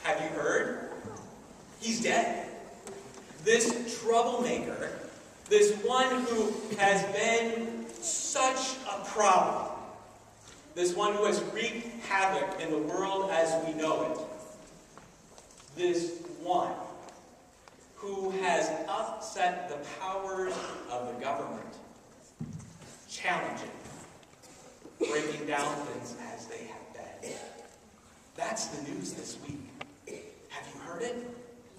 Have you heard? He's dead. This troublemaker, this one who has been such a problem, this one who has wreaked havoc in the world as we know it, this one who has upset the powers of the government, challenging, breaking down things as they have been. That's the news this week. Have you heard it?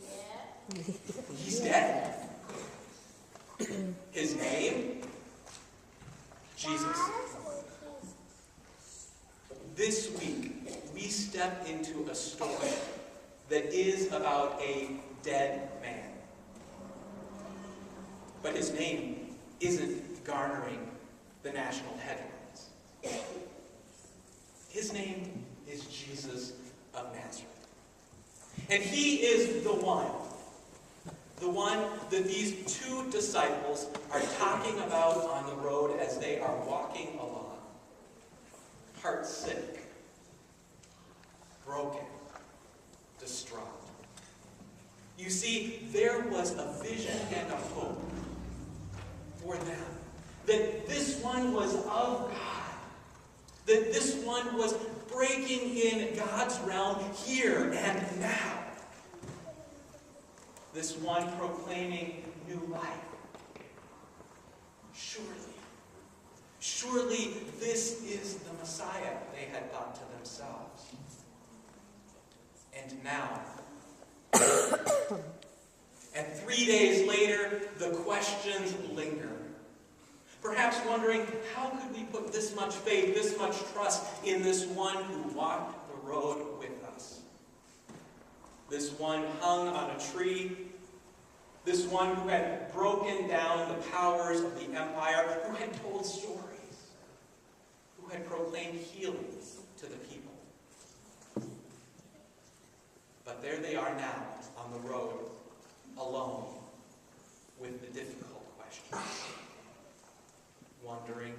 Yeah. He's dead. His name? Jesus. This week, we step into a story that is about a dead man. But his name isn't garnering the national headlines. His name is Jesus of Nazareth. And he is the one that these two disciples are talking about on the road as they are walking along. Heartsick, broken, distraught. You see, there was a vision and a hope for them. That this one was of God. That this one was breaking in God's realm here and now. This one proclaiming new life. Surely this is the Messiah, they had thought to themselves. And now, and 3 days later, the questions linger. Perhaps wondering, how could we put this much faith, this much trust in this one who walked the road with us? This one hung on a tree. This one who had broken down the powers of the empire, who had told stories, who had proclaimed healing to the people. But there they are now on the road, alone, with the difficult questions. Wondering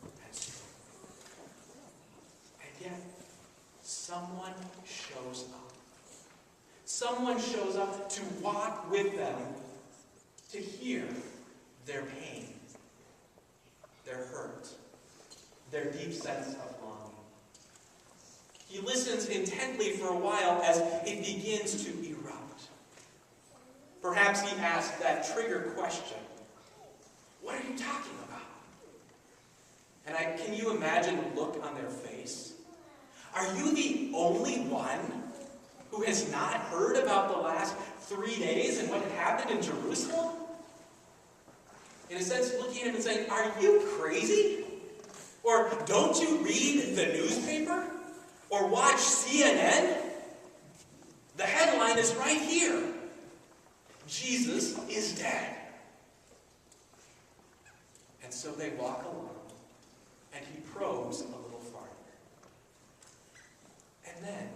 and struggling. And yet, someone shows up. Someone shows up to walk with them, to hear their pain, their hurt, their deep sense of longing. He listens intently for a while as it begins to erupt. Perhaps he asks that trigger question, "What are you talking about?" And can you imagine the look on their face? Are you the only one who has not heard about the last 3 days and what had happened in Jerusalem? In a sense, looking at him and saying, "Are you crazy? Or don't you read the newspaper? Or watch CNN? The headline is right here. Jesus is dead." And so they walk along, and he probes a little farther. And then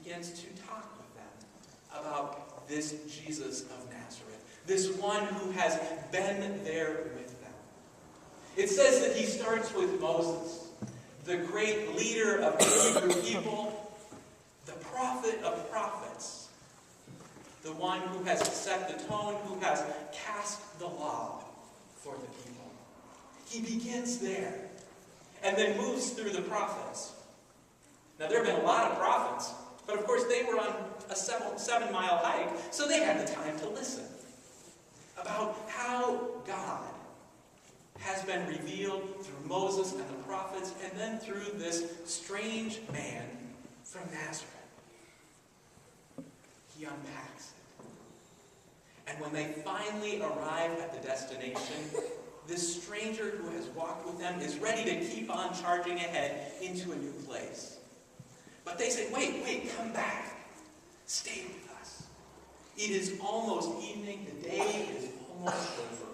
begins to talk with them about this Jesus of Nazareth, this one who has been there with them. It says that he starts with Moses, the great leader of the Hebrew people, the prophet of prophets, the one who has set the tone, who has cast the law for the people. He begins there and then moves through the prophets. Now, there have been a lot of prophets, but of course they were on a 7-mile hike, so they had the time to listen about how God has been revealed through Moses and the prophets, and then through this strange man from Nazareth. He unpacks it. And when they finally arrive at the destination, this stranger who has walked with them is ready to keep on charging ahead into a new place. But they say, wait, come back. Stay with us. It is almost evening. The day is almost over.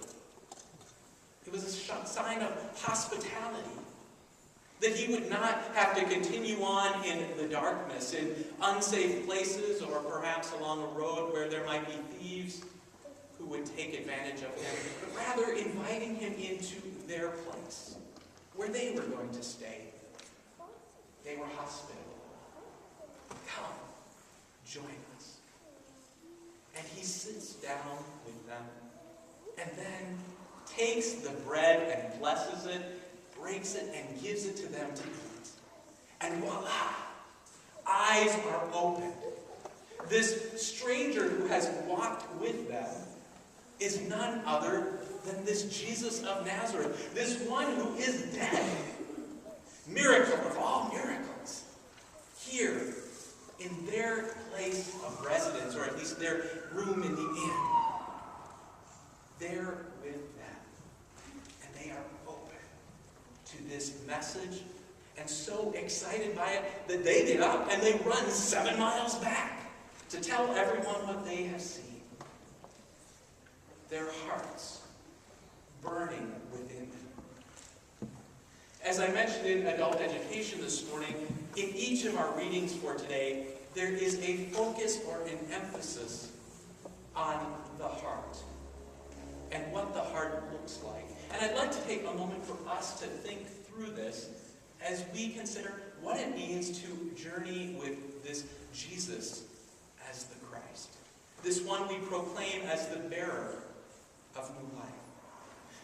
It was a sign of hospitality. That he would not have to continue on in the darkness, in unsafe places, or perhaps along a road where there might be thieves who would take advantage of him, but rather inviting him into their place, where they were going to stay. They were hospitable. Come, join us. And he sits down with them and then takes the bread and blesses it, breaks it, and gives it to them to eat. And voila! Eyes are opened. This stranger who has walked with them is none other than this Jesus of Nazareth, this one who is dead. Miracle of all miracles. Here, in their place of residence, or at least their room in the inn, they're with them. And they are open to this message and so excited by it that they get up and they run 7 miles back to tell everyone what they have seen. Their hearts burning within them. As I mentioned in adult education this morning, in each of our readings for today, there is a focus or an emphasis on the heart and what the heart looks like. And I'd like to take a moment for us to think through this as we consider what it means to journey with this Jesus as the Christ. This one we proclaim as the bearer of new life.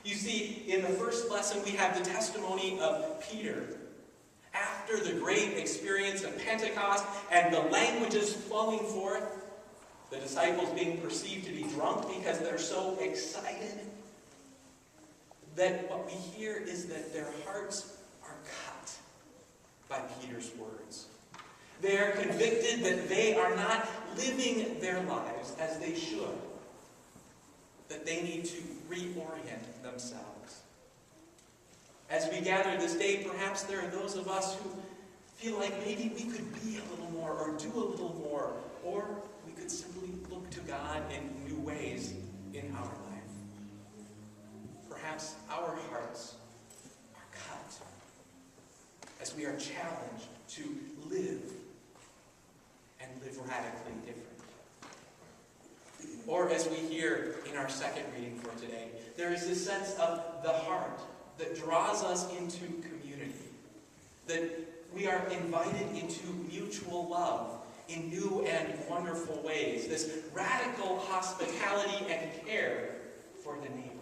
You see, in the first lesson we have the testimony of Peter. After the great experience of Pentecost and the languages flowing forth, the disciples being perceived to be drunk because they're so excited, that what we hear is that their hearts are cut by Peter's words. They are convicted that they are not living their lives as they should, that they need to reorient themselves. As we gather this day, perhaps there are those of us who feel like maybe we could be a little more or do a little more, or we could simply look to God in new ways in our life. Perhaps our hearts are cut as we are challenged to live and live radically different. Or as we hear in our second reading for today, there is this sense of the heart that draws us into community, that we are invited into mutual love in new and wonderful ways, this radical hospitality and care for the neighbor.